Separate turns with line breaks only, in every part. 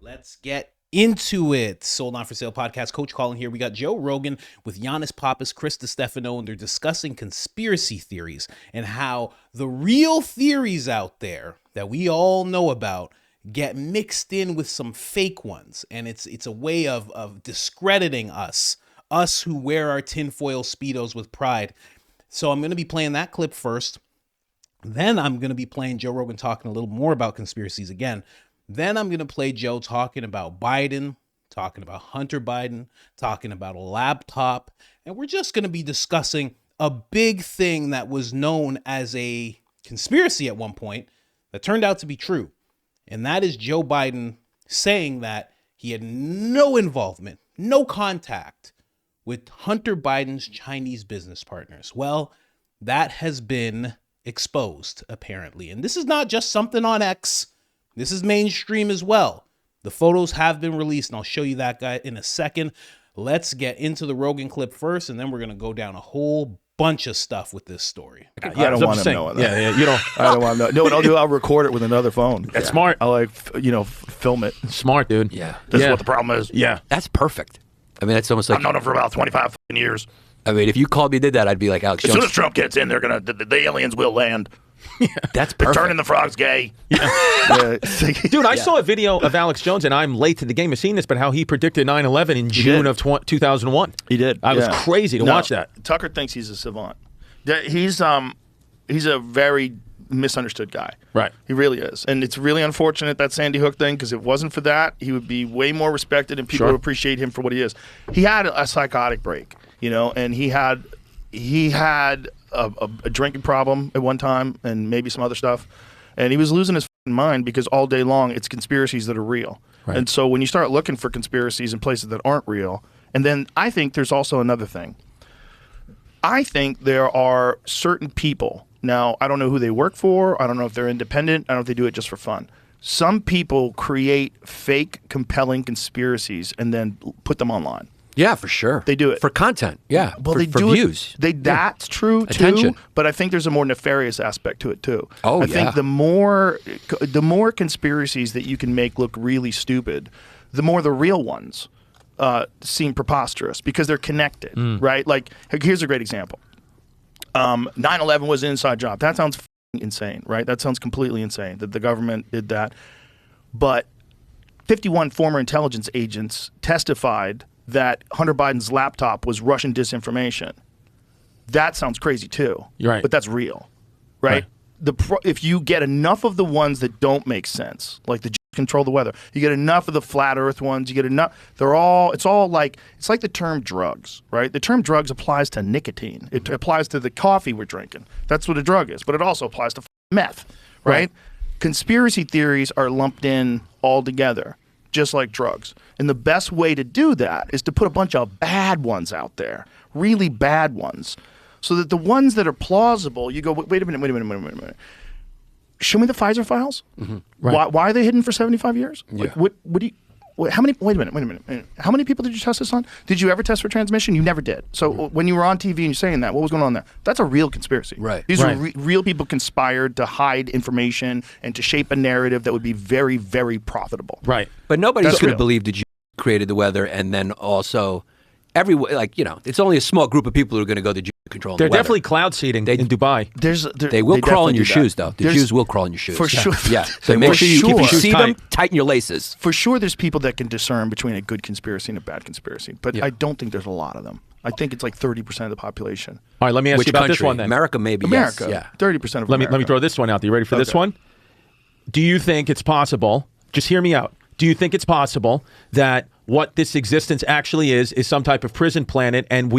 Let's get into it. Sold Not For Sale podcast. Coach Colin here. We got Joe Rogan with Giannis Pappas, Chris DiStefano, and they're discussing conspiracy theories and how the real theories out there that we all know about get mixed in with some fake ones. And it's a way of discrediting us who wear our tinfoil Speedos with pride. So I'm going to be playing that clip first. Then I'm going to be playing Joe Rogan talking a little more about conspiracies again. Then I'm going to play Joe talking about Biden, talking about Hunter Biden, talking about a laptop. And we're just going to be discussing a big thing that was known as a conspiracy at one point that turned out to be true. And that is Joe Biden saying that he had no involvement, no contact with Hunter Biden's Chinese business partners. Well, that has been exposed, apparently. And this is not just something on X. This is mainstream as well. The photos have been released, and I'll show you that guy in a second. Let's get into the Rogan clip first, and then we're going to go down a whole bunch of stuff with this story.
I don't want to know that.
Yeah, you don't.
I don't want to know. No, what I'll do, I'll record it with another phone.
That's smart.
I'll film it.
Smart, dude.
Yeah.
This is what the problem is.
Yeah.
That's perfect. I mean, that's almost like...
I've known him for about 25 years.
I mean, if you called me and did that, I'd be like, Alex
As
Jones.
soon as Trump gets in, the aliens will land.
That's
They're
perfect.
turning the frogs gay.
Dude, I saw a video of Alex Jones, and I'm late to the game of seeing this, but how he predicted 9/11 in June of 2001.
He did.
I was crazy to watch that.
Tucker thinks he's a savant. He's a very misunderstood guy.
Right.
He really is. And it's really unfortunate, that Sandy Hook thing, because if it wasn't for that, he would be way more respected and people would appreciate him for what he is. He had a psychotic break, and he had a drinking problem at one time and maybe some other stuff. And he was losing his mind because all day long it's conspiracies that are real.
Right.
And so when you start looking for conspiracies in places that aren't real, and then I think there's also another thing. I think there are certain people, now I don't know who they work for, I don't know if they're independent, I don't know if they do it just for fun. Some people create fake, compelling conspiracies and then put them online.
Yeah, for sure.
They do it.
For content. Yeah.
Well,
for,
they
for
do
views.
That's true too.
Attention.
But I think there's a more nefarious aspect to it too.
Oh,
I think the more conspiracies that you can make look really stupid, the more the real ones seem preposterous because they're connected, right? Like, here's a great example. 9/11 was an inside job. That sounds insane, right? That sounds completely insane that the government did that. But 51 former intelligence agents testified that Hunter Biden's laptop was Russian disinformation. That sounds crazy too.
You're right.
But that's real, right? If you get enough of the ones that don't make sense, like the control the weather, you get enough of the flat earth ones, you get enough, it's like the term drugs, right? The term drugs applies to nicotine. It applies to the coffee we're drinking. That's what a drug is, but it also applies to meth, right? Conspiracy theories are lumped in all together, just like drugs. And the best way to do that is to put a bunch of bad ones out there, really bad ones, so that the ones that are plausible, you go, wait a minute. Show me the Pfizer files.
Mm-hmm. Right.
Why are they hidden for 75 years?
Yeah.
What do you? How many? Wait a minute. How many people did you test this on? Did you ever test for transmission? You never did. So when you were on TV and you're saying that, what was going on there? That's a real conspiracy.
Right.
These are real people conspired to hide information and to shape a narrative that would be very, very profitable.
Right.
But nobody's
That's
going to
real.
believe that you created the weather and then also it's only a small group of people who are going to go to control
They're
the weather.
definitely cloud seeding in Dubai.
They will crawl in your
definitely do
shoes,
that.
though. The Jews will crawl in your shoes.
For sure.
Yeah. So
They
make
will.
sure if you
For
see
sure.
them, tighten your laces.
For sure, there's people that can discern between a good conspiracy and a bad conspiracy, but I don't think there's a lot of them. I think it's like 30% of the population.
All right, let me ask
Which
you about
country?
this one then.
America, maybe.
America,
Yes. Yeah.
30% of
Let
America.
me throw this one out there. You ready for this
Okay.
one? Do you think it's possible, just hear me out, do you think it's possible that what this existence actually is some type of prison planet and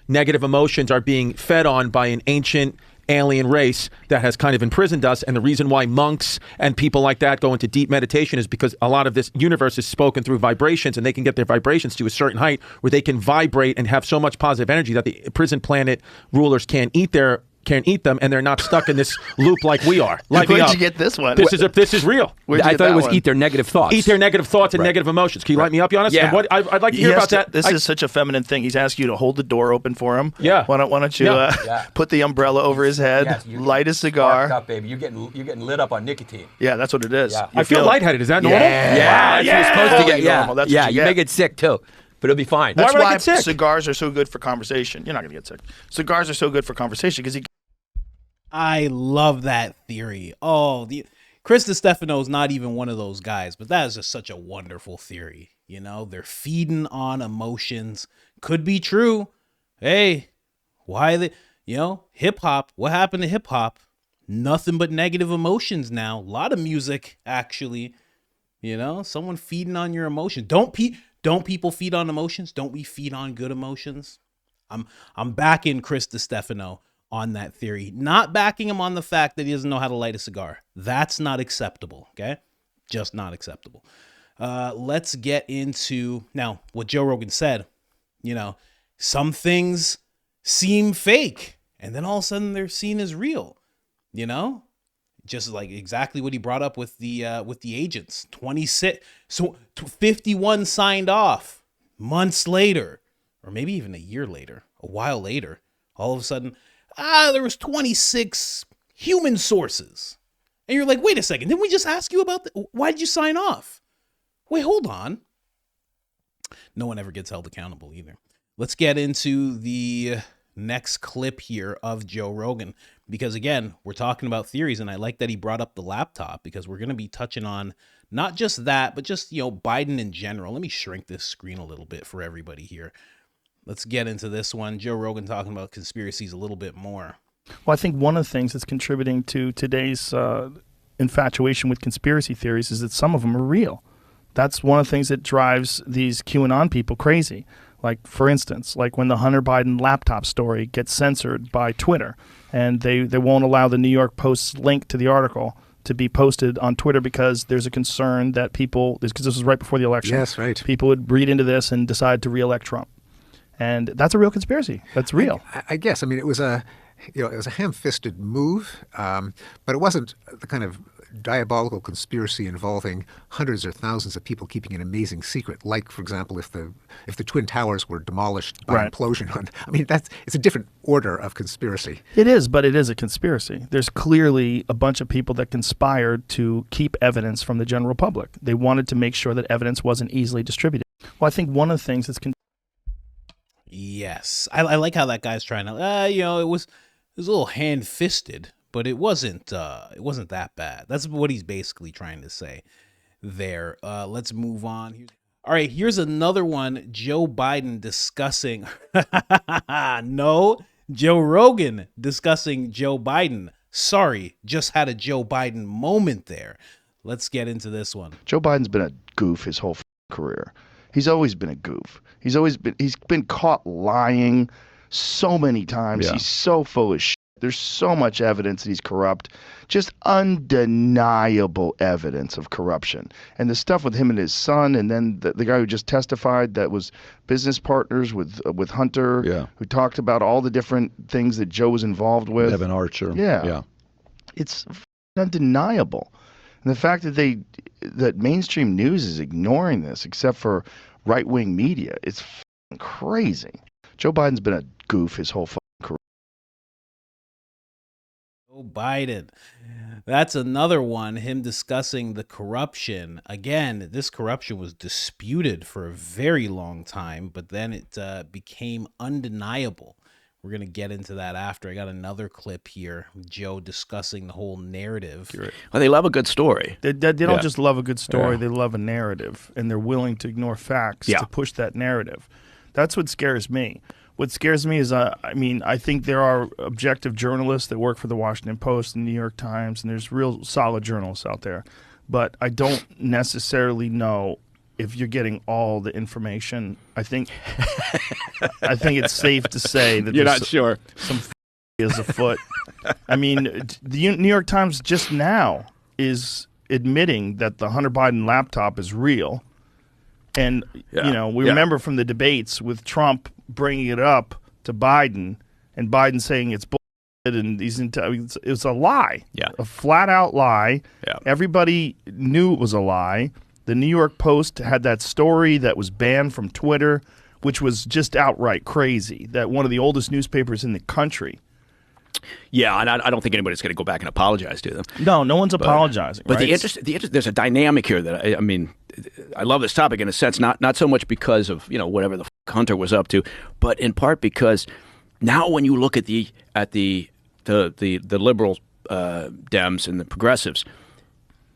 negative emotions are being fed on by an ancient alien race that has kind of imprisoned us, and the reason why monks and people like that go into deep meditation is because a lot of this universe is spoken through vibrations, and they can get their vibrations to a certain height where they can vibrate and have so much positive energy that the prison planet rulers can't eat their can't eat them, and they're not stuck in this loop like we are. Light me
Where'd
up.
you get this one?
This is real.
Where'd you
I
get
thought it
that
was
one?
eat their negative thoughts.
Eat their negative thoughts and negative emotions. Can you light me up, Giannis?
Yeah.
And I'd like to hear about that.
This is such a feminine thing. He's asked you to hold the door open for him.
Yeah.
Why don't you put the umbrella over his head,
Yes, you're
light a cigar.
sparked up, baby. You're getting lit up on nicotine.
Yeah, that's what it is.
Yeah.
I feel lightheaded. Is that normal?
Yeah,
You're supposed to get
normal. That's what
yeah.
you
You
get.
may get sick too, but it'll be fine.
That's
would I
why
get sick?
cigars are so good for conversation. You're not gonna get sick. Cigars are so good for conversation because
I love that theory. Oh, Chris DiStefano's not even one of those guys, but that is just such a wonderful theory. You know, they're feeding on emotions. Could be true. Hey, why hip hop? What happened to hip hop? Nothing but negative emotions now. A lot of music, actually. You know, someone feeding on your emotions. Don't people feed on emotions? Don't we feed on good emotions? I'm backing Chris DiStefano on that theory, not backing him on the fact that he doesn't know how to light a cigar. That's not acceptable. Okay, just not acceptable. Let's get into now what Joe Rogan said. You know, some things seem fake, and then all of a sudden they're seen as real. You know, just like exactly what he brought up with the agents. 26, so 51 signed off months later, or maybe even a year later, a while later. All of a sudden, there was 26 human sources, and you're like, wait a second, didn't we just ask you about why did you sign off? Wait, hold on. No one ever gets held accountable either. Let's get into the next clip here of Joe Rogan, because again, we're talking about theories, and I like that he brought up the laptop, because we're going to be touching on not just that, but just, Biden in general. Let me shrink this screen a little bit for everybody here. Let's get into this one. Joe Rogan talking about conspiracies a little bit more.
Well, I think one of the things that's contributing to today's infatuation with conspiracy theories is that some of them are real. That's one of the things that drives these QAnon people crazy. Like, for instance, like when the Hunter Biden laptop story gets censored by Twitter, and they won't allow the New York Post's link to the article to be posted on Twitter because there's a concern that people, because this was right before the election.
Yes, right.
People would read into this and decide to reelect Trump. And that's a real conspiracy. That's real.
I guess. I mean, it was a ham-fisted move, but it wasn't the kind of diabolical conspiracy involving hundreds or thousands of people keeping an amazing secret. Like, for example, if the Twin Towers were demolished by implosion. I mean, it's a different order of conspiracy.
It is, but it is a conspiracy. There's clearly a bunch of people that conspired to keep evidence from the general public. They wanted to make sure that evidence wasn't easily distributed. Well, I think one of the things that's
Yes, I like how that guy's trying to. It was a little hand-fisted, but it wasn't that bad. That's what he's basically trying to say there. Let's move on. All right, here's another one. Joe Biden discussing. No, Joe Rogan discussing Joe Biden. Sorry, just had a Joe Biden moment there. Let's get into this one.
Joe Biden's been a goof his whole career. He's always been a goof. He's been caught lying so many times.
Yeah.
He's so full of shit. There's so much evidence that he's corrupt. Just undeniable evidence of corruption. And the stuff with him and his son, and then the guy who just testified that was business partners with Hunter, who talked about all the different things that Joe was involved with.
Evan Archer.
Yeah. It's undeniable. And the fact that mainstream news is ignoring this, except for right-wing media, it's crazy. Joe Biden's been a goof his whole career.
Joe Biden. That's another one, him discussing the corruption. Again, this corruption was disputed for a very long time, but then it became undeniable. We're going to get into that after. I got another clip here. Joe discussing the whole narrative.
Well, they love a good story.
They don't just love a good story. They love a narrative, and they're willing to ignore facts to push that narrative. That's what scares me. What scares me is, I think there are objective journalists that work for the Washington Post and the New York Times, and there's real solid journalists out there. But I don't necessarily know if you're getting all the information. I think it's safe to say that
You're not sure.
Some is afoot. I mean, the New York Times just now is admitting that the Hunter Biden laptop is real. And, we remember from the debates with Trump bringing it up to Biden and Biden saying it's bull.
and it was a lie.
Yeah.
A flat out lie.
Yeah.
Everybody knew it was a lie. The New York Post had that story that was banned from Twitter, which was just outright crazy, that one of the oldest newspapers in the country.
Yeah, and I don't think anybody's going to go back and apologize to them.
No one's apologizing.
But
right?
there's a dynamic here that I mean, I love this topic in a sense, not so much because of whatever the Hunter was up to, but in part because now when you look at the liberal Dems and the progressives,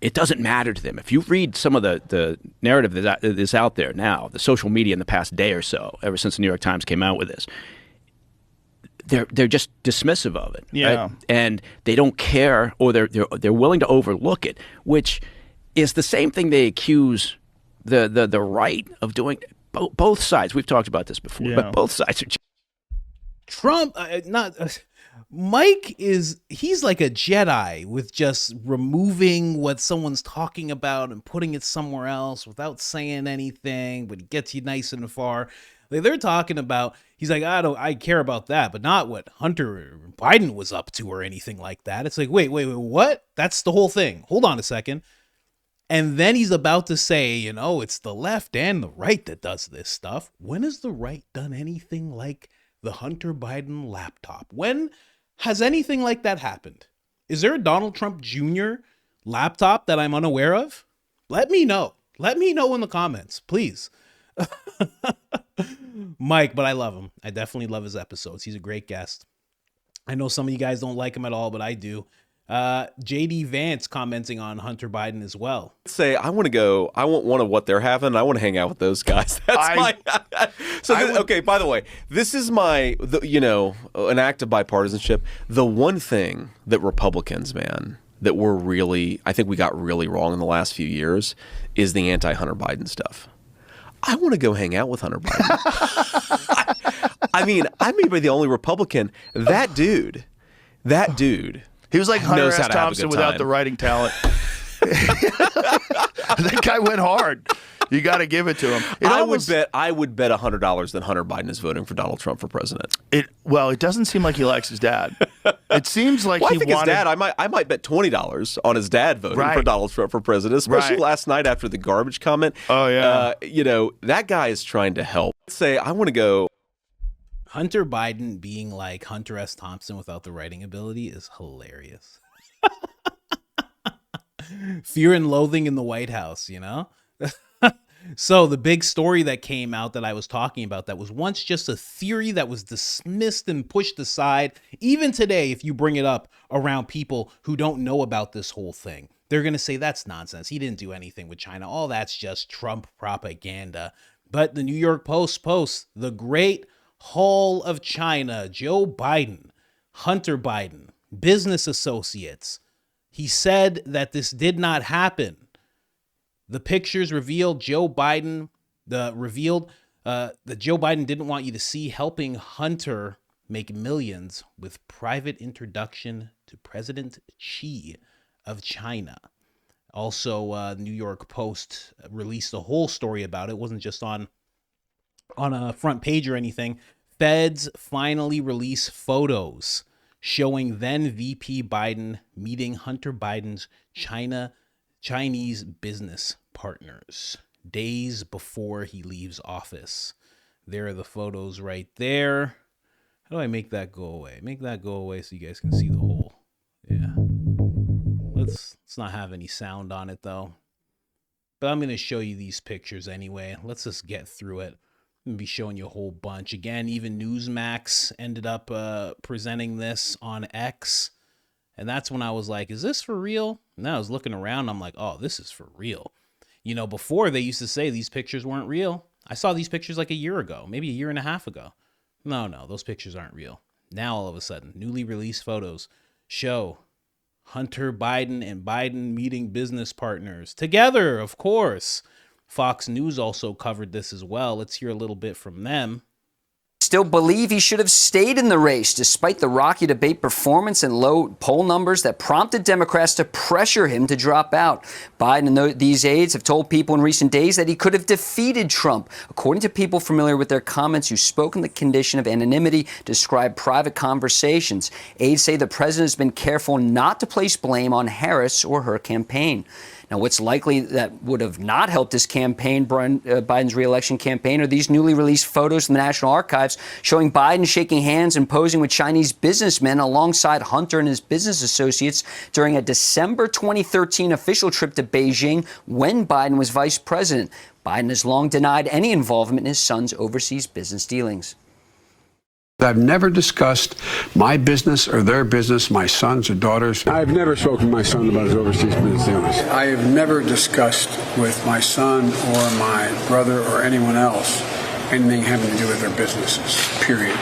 it doesn't matter to them. If you read some of the narrative that is out there now, the social media in the past day or so, ever since the New York Times came out with this, they're just dismissive of it,
yeah,
right? And they don't care, or they're willing to overlook it, which is the same thing they accuse the right of doing. Both sides. We've talked about this before, but both sides are.
Trump, Mike he's like a Jedi with just removing what someone's talking about and putting it somewhere else without saying anything, but he gets you nice and far. Like they're talking about, he's like, I care about that, but not what Hunter Biden was up to or anything like that. It's like, wait, what? That's the whole thing. Hold on a second. And then he's about to say, it's the left and the right that does this stuff. When has the right done anything like the Hunter Biden laptop? When has anything like that happened? Is there a Donald Trump Jr. laptop that I'm unaware of? Let me know. Let me know in the comments, please. Mike, but I love him. I definitely love his episodes. He's a great guest. I know some of you guys don't like him at all, but I do. JD Vance commenting on Hunter Biden as well.
I want one of what they're having. I want to hang out with those guys. Okay, by the way, this is an act of bipartisanship. The one thing that Republicans, man, that I think we got really wrong in the last few years is the anti-Hunter Biden stuff. I want to go hang out with Hunter Biden. I may be the only Republican. That dude.
He was like Hunter
knows
S.
how to have a
Thompson
good
without
time.
the writing talent. That guy went hard. You got to give it to him.
I would bet $100 that Hunter Biden is voting for Donald Trump for president.
It doesn't seem like he likes his dad. It seems like
I think his dad. I might bet $20 on his dad voting for Donald Trump for president, especially last night after the garbage comment.
Oh yeah.
That guy is trying to help. I want to go.
Hunter Biden being like Hunter S. Thompson without the writing ability is hilarious. Fear and loathing in the White House, So the big story that came out that I was talking about that was once just a theory that was dismissed and pushed aside. Even today, if you bring it up around people who don't know about this whole thing, they're going to say that's nonsense. He didn't do anything with China. All that's just Trump propaganda. But the New York Post posts the Great Hall of China, Joe Biden, Hunter Biden, business associates. He said that this did not happen. The pictures revealed that Joe Biden didn't want you to see helping Hunter make millions with private introduction to President Xi of China. Also, New York Post released a whole story about it. It wasn't just on a front page or anything. Feds finally release photos showing then VP Biden meeting Hunter Biden's Chinese business partners days before he leaves office. There are the photos right there. How do I make that go away? Make that go away so you guys can see the whole. Yeah. Let's not have any sound on it though. But I'm going to show you these pictures anyway. Let's just get through it. I'm going to be showing you a whole bunch. Again, even Newsmax ended up presenting this on X. And that's when I was like, is this for real? And I was looking around. I'm like, oh, this is for real. Before they used to say these pictures weren't real. I saw these pictures like a year ago, maybe a year and a half ago. No, those pictures aren't real. Now, all of a sudden, newly released photos show Hunter Biden and Biden meeting business partners together, of course. Fox News also covered this as well. Let's hear a little bit from them.
still believe he should have stayed in the race despite the rocky debate performance and low poll numbers that prompted Democrats to pressure him to drop out. Biden and these aides have told people in recent days that he could have defeated Trump. According to people familiar with their comments who spoke in the condition of anonymity, describe private conversations. Aides say the president has been careful not to place blame on Harris or her campaign. Now, what's likely that would have not helped his campaign, Biden's reelection campaign, are these newly released photos from the National Archives showing Biden shaking hands and posing with Chinese businessmen alongside Hunter and his business associates during a December 2013 official trip to Beijing when Biden was vice president. Biden has long denied any involvement in his son's overseas business dealings.
I've never discussed my business or their business, my sons or daughters.
I've never spoken to my son about his overseas business dealings.
I have never discussed with my son or my brother or anyone else anything having to do with their businesses, period.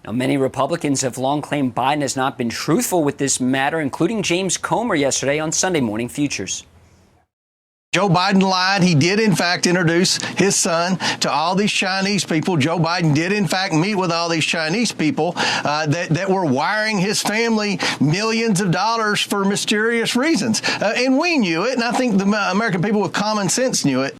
Now, many Republicans have long claimed Biden has not been truthful with this matter, including James Comer yesterday on Sunday Morning Futures.
Joe Biden lied. He did, in fact, introduce his son to all these Chinese people. Joe Biden did, in fact, meet with all these Chinese people that were wiring his family millions of dollars for mysterious reasons. And we knew it, and I think the American people with common sense knew it.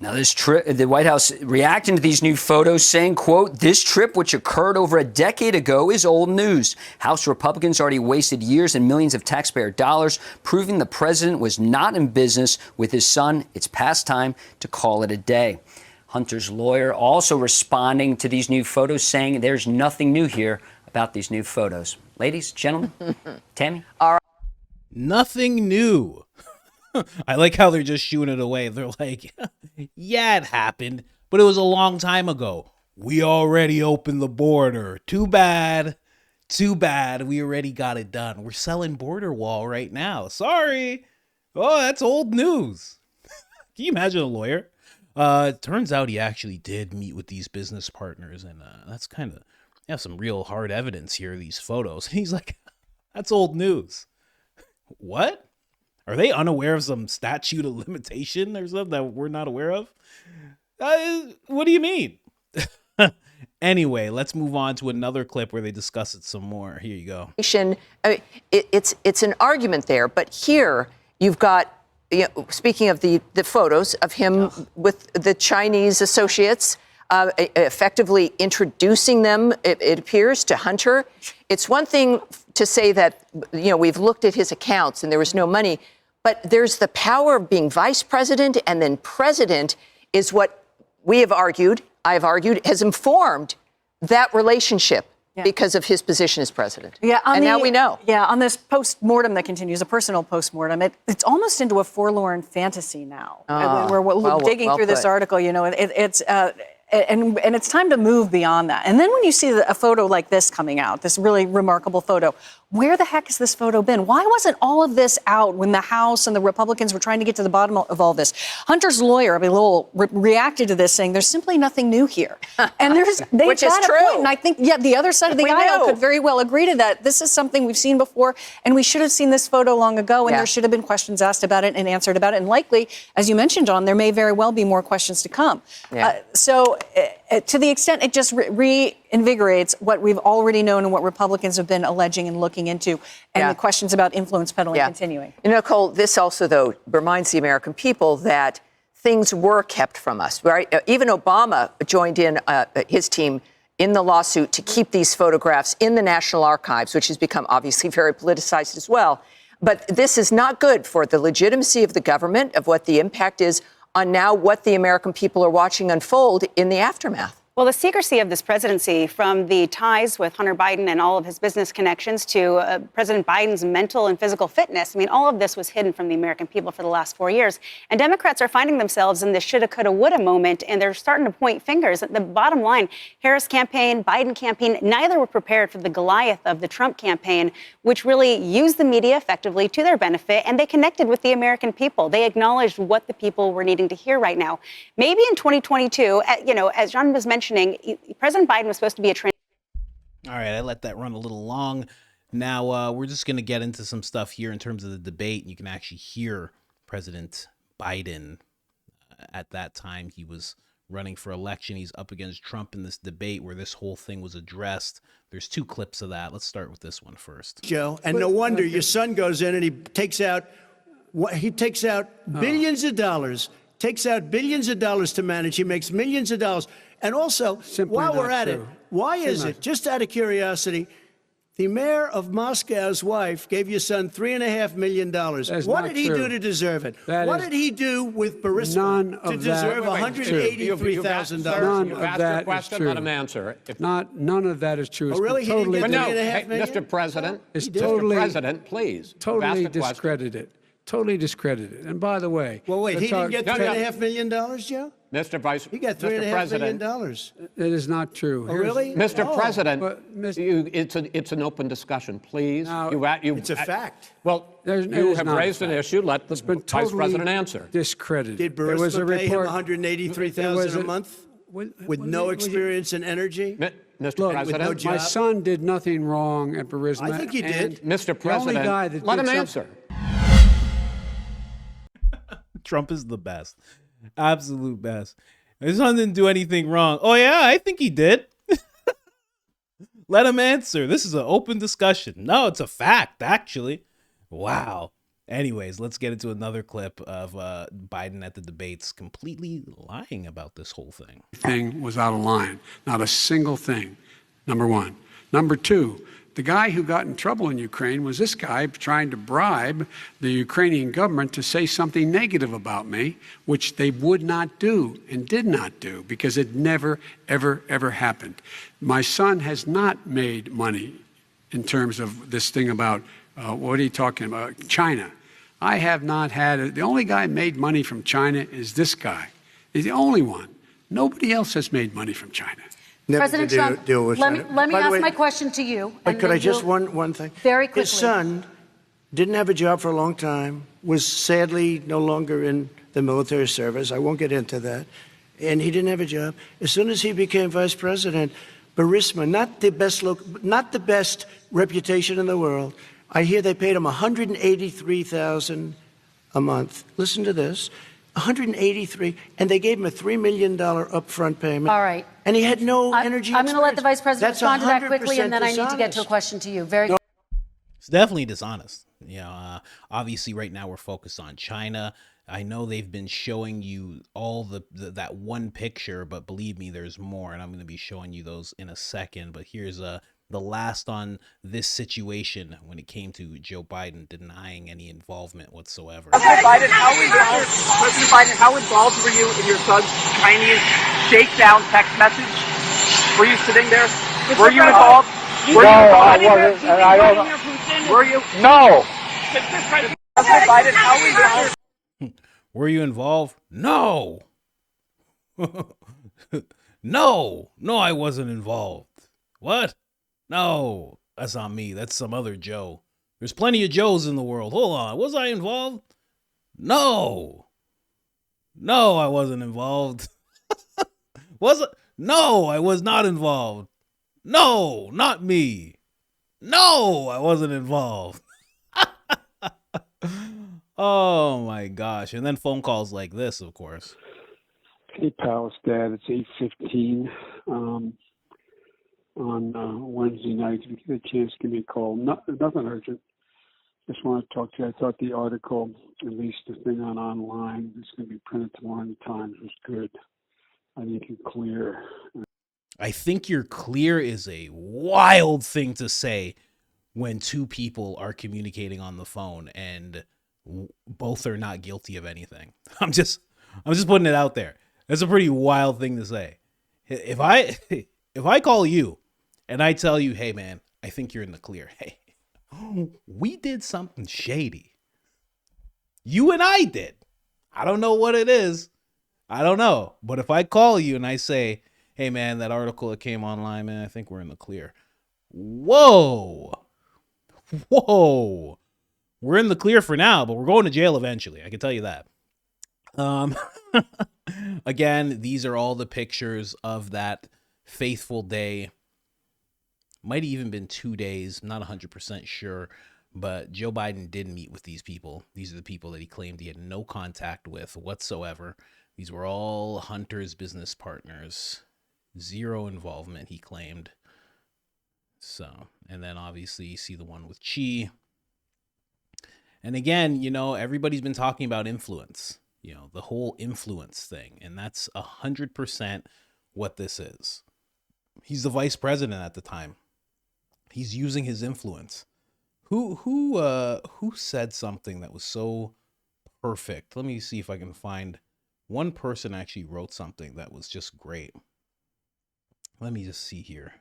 Now, the White House reacting to these new photos saying, quote, this trip, which occurred over a decade ago, is old news. House Republicans already wasted years and millions of taxpayer dollars proving the president was not in business with his son. It's past time to call it a day. Hunter's lawyer also responding to these new photos, saying there's nothing new here about these new photos. Ladies, gentlemen, Tammy?
All right. Nothing new. I like how they're just shooing it away. They're like, yeah, it happened, but it was a long time ago. We already opened the border. Too bad. Too bad. We already got it done. We're selling border wall right now. Sorry. Oh, that's old news. Can you imagine a lawyer? It turns out he actually did meet with these business partners, and that's kind of, you have some real hard evidence here, these photos. And he's like, that's old news. What? Are they unaware of some statute of limitation or something that we're not aware of? What do you mean? Anyway, let's move on to another clip where they discuss it some more. Here you go.
It's an argument there, but here you've got, speaking of the photos of him with the Chinese associates, effectively introducing them, it appears, to Hunter. It's one thing to say that, we've looked at his accounts and there was no money, but there's the power of being vice president, and then president is what I've argued, has informed that relationship because of his position as president.
Yeah,
and now we know.
Yeah, on this post-mortem that continues, a personal post-mortem, it's almost into a forlorn fantasy now. We're digging through this article, and it's time to move beyond that. And then when you see a photo like this coming out, this really remarkable photo, where the heck has this photo been? Why wasn't all of this out when the House and the Republicans were trying to get to the bottom of all this? Hunter's lawyer, reacted to this, saying there's simply nothing new here. And
which is true.
Point. And I think, the other side of the aisle could very well agree to that. This is something we've seen before, and we should have seen this photo long ago, and there should have been questions asked about it and answered about it. And likely, as you mentioned, John, there may very well be more questions to come. Yeah. To the extent it just reinvigorates what we've already known and what Republicans have been alleging and looking into, and the questions about influence peddling continuing.
Nicole, this also, though, reminds the American people that things were kept from us, right? Even Obama joined in his team in the lawsuit to keep these photographs in the National Archives, which has become obviously very politicized as well. But this is not good for the legitimacy of the government, of what the impact is on now what the American people are watching unfold in the aftermath.
Well, the secrecy of this presidency, from the ties with Hunter Biden and all of his business connections to President Biden's mental and physical fitness, all of this was hidden from the American people for the last 4 years. And Democrats are finding themselves in this shoulda, coulda, woulda moment, and they're starting to point fingers. The bottom line, Harris campaign, Biden campaign, neither were prepared for the Goliath of the Trump campaign, which really used the media effectively to their benefit, and they connected with the American people. They acknowledged what the people were needing to hear right now. Maybe in 2022, as John was mentioning, President Biden was supposed to be a
All right, I let that run a little long. Now, we're just going to get into some stuff here in terms of the debate. You can actually hear President Biden at that time he was running for election. He's up against Trump in this debate where this whole thing was addressed. There's 2 clips of that. Let's start with this one first.
Joe, and no wonder your son goes in and he takes out billions of dollars, to manage. He makes millions of dollars. And also, while we're at it, why is it, just out of curiosity, the mayor of Moscow's wife gave your son $3.5 million. What did he do to deserve it? What did he do with Burisma to deserve $183,000?
None of that is true.
Let him answer.
None of that is true.
Oh, really? He didn't get $3.5 million?
Mr. President,
Mr.
President, please.
Totally discredited. Totally discredited. And by the way,
well, wait, he didn't get $3.5 million, Joe?
Mr. Vice,
he got $3.5 million.
It is not true.
Oh, really?
Mr. President, it's an open discussion, please.
It's a fact.
Well, you have raised an issue. Let the Vice President answer.
Discredited.
Did Burisma pay him $183,000 a month with no experience in energy?
Mr. President,
my son did nothing wrong at Burisma.
I think he did.
Mr. President, let him answer.
Trump is the best. Absolute best. His son didn't do anything wrong. Oh, yeah, I think he did. Let him answer. This is an open discussion. No, it's a fact, actually. Wow. Anyways, let's get into another clip of Biden at the debates completely lying about this whole thing.
Thing was out of line. Not a single thing. Number one. Number two, the guy who got in trouble in Ukraine was this guy trying to bribe the Ukrainian government to say something negative about me, which they would not do and did not do because it never, ever, ever happened. My son has not made money in terms of this thing about, what are you talking about, China. I have not had, the only guy made money from China is this guy. He's the only one. Nobody else has made money from China.
President Trump, let me ask my question to you.
Could I just one thing?
Very quickly.
His son didn't have a job for a long time, was sadly no longer in the military service. I won't get into that. And he didn't have a job. As soon as he became vice president, Burisma, not the best reputation in the world. I hear they paid him $183,000 a month. Listen to this. $183, and they gave him a $3 million upfront payment.
All right.
And he had no energy.
I'm going to let the vice president
That's
respond to that quickly, and then I need to get
dishonest.
to a question to you. Very
It's definitely dishonest. You know, obviously right now we're focused on China. I know they've been showing you all that one picture, but believe me, there's more, and I'm going to be showing you those in a second. But here's the last on this situation when it came to Joe Biden denying any involvement whatsoever.
President Biden, how involved were you in your son's Chinese shakedown text message? Were you sitting there? Were you involved?
No, I wasn't, and I don't know.
Were you?
No.
President Biden, how involved?
Were you involved? No. No, I wasn't involved. What? No, that's not me. That's some other Joe. There's plenty of Joes in the world. Hold on. Was I involved? No, I wasn't involved. Was it? No, I was not involved. No, not me. No, I wasn't involved. Oh my gosh. And then phone calls like this, of course.
Hey, Palace Dad, it's 8:15 on Wednesday night. If you get a chance, give me a call. Nothing urgent. Just want to talk to you. I thought the article, at least the thing online, it's going to be printed tomorrow in the Times, was good. I think you're clear.
I think you're clear is a wild thing to say when two people are communicating on the phone and both are not guilty of anything. I'm just putting it out there. That's a pretty wild thing to say. If I call you and I tell you, hey man, I think you're in the clear. Hey, we did something shady. You and I did. I don't know what it is. I don't know. But if I call you and I say, hey man, that article that came online, man, I think we're in the clear. Whoa. We're in the clear for now, but we're going to jail eventually. I can tell you that. Again, these are all the pictures of that faithful day. Might have even been 2 days. I'm not 100% sure, but Joe Biden did meet with these people. These are the people that he claimed he had no contact with whatsoever. These were all Hunter's business partners. Zero involvement, he claimed. So, and then obviously you see the one with Chi. And again, you know, everybody's been talking about influence, you know, the whole influence thing. And that's 100% what this is. He's the vice president at the time. He's using his influence. Who said something that was so perfect? Let me see if I can find one person actually wrote something that was just great. Let me just see here.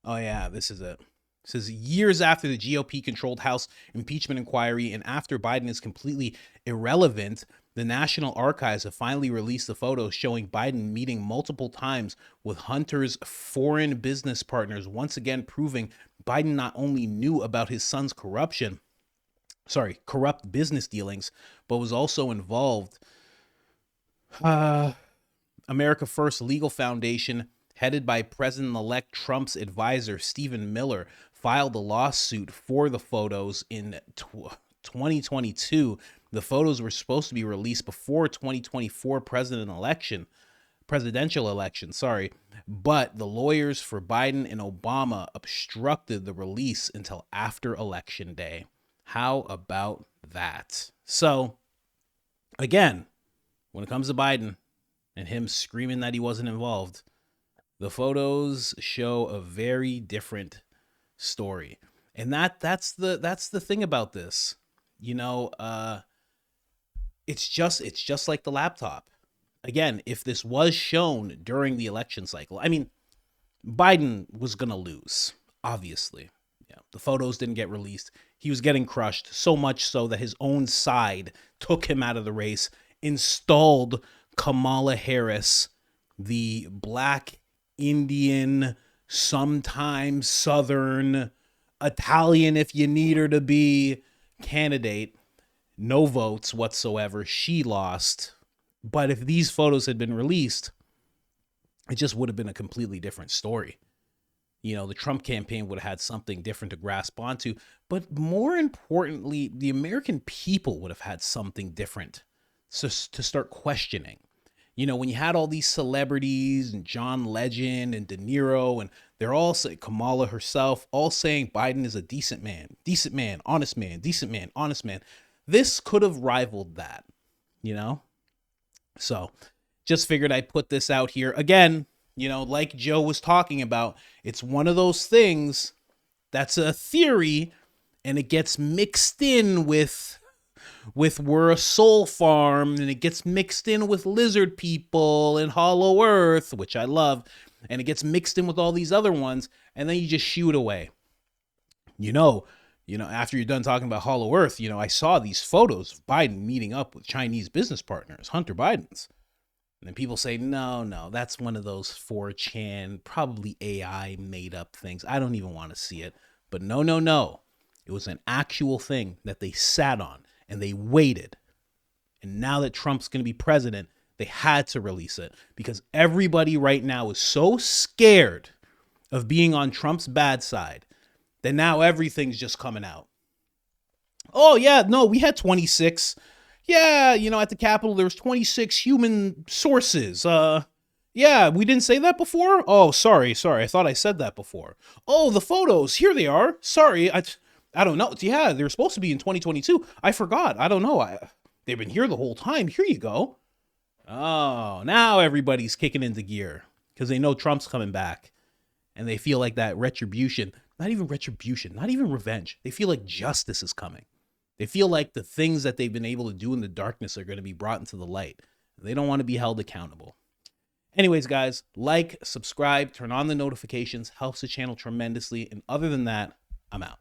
Oh yeah, this is it. It says years after the GOP-controlled House impeachment inquiry and after Biden is completely irrelevant, the National Archives have finally released the photos showing Biden meeting multiple times with Hunter's foreign business partners, once again proving Biden not only knew about his son's corrupt business dealings, but was also involved. America First Legal Foundation, headed by President-elect Trump's advisor, Stephen Miller, filed a lawsuit for the photos in 2022. The photos were supposed to be released before 2024 presidential election, but the lawyers for Biden and Obama obstructed the release until after Election Day. How about that? So, again, when it comes to Biden and him screaming that he wasn't involved, the photos show a very different story. And that's the thing about this. You know, it's just like the laptop. Again, if this was shown during the election cycle, I mean, Biden was going to lose, obviously. Yeah, the photos didn't get released. He was getting crushed, so much so that his own side took him out of the race, installed Kamala Harris, the black Indian, sometimes Southern, Italian if you need her to be, candidate. No votes whatsoever. She lost. But if these photos had been released, it just would have been a completely different story. You know, the Trump campaign would have had something different to grasp onto. But more importantly, the American people would have had something different to start questioning. You know, when you had all these celebrities and John Legend and De Niro, and they're all saying, Kamala herself, all saying Biden is a decent man, honest man, decent man, honest man. This could have rivaled that, you know? So just figured I'd put this out here. Again, you know, like Joe was talking about, it's one of those things that's a theory and it gets mixed in with we're a soul farm, and it gets mixed in with lizard people and Hollow Earth, which I love, and it gets mixed in with all these other ones, and then you just shoo it away. You know, after you're done talking about Hollow Earth, you know, I saw these photos of Biden meeting up with Chinese business partners, Hunter Biden's. And then people say, no, that's one of those 4chan, probably AI made up things. I don't even want to see it. But no. It was an actual thing that they sat on. And they waited. And now that Trump's going to be president, they had to release it because everybody right now is so scared of being on Trump's bad side that now everything's just coming out. Oh, yeah, no, we had 26. Yeah, you know, at the Capitol, there was 26 human sources. Yeah, we didn't say that before? Oh, sorry. I thought I said that before. Oh, the photos, here they are. Sorry, I don't know. Yeah, they're supposed to be in 2022. I forgot. I don't know. They've been here the whole time. Here you go. Oh, now everybody's kicking into gear because they know Trump's coming back. And they feel like that retribution, not even revenge. They feel like justice is coming. They feel like the things that they've been able to do in the darkness are going to be brought into the light. They don't want to be held accountable. Anyways, guys, like, subscribe, turn on the notifications, helps the channel tremendously. And other than that, I'm out.